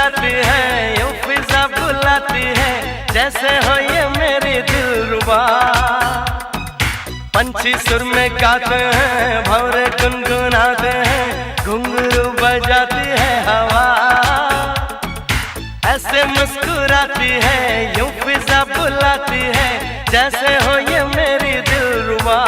मुस्कुराती है, यूं फिजा बुलाती है, जैसे हो ये मेरी दिलरुबा। पंछी सुर में गाते हैं, भंवरे गुनगुनाते हैं, घुंघरू बजाती है हवा। ऐसे मुस्कुराती है, यूं फिजा बुलाती है, जैसे हो ये मेरी दिलरुबा।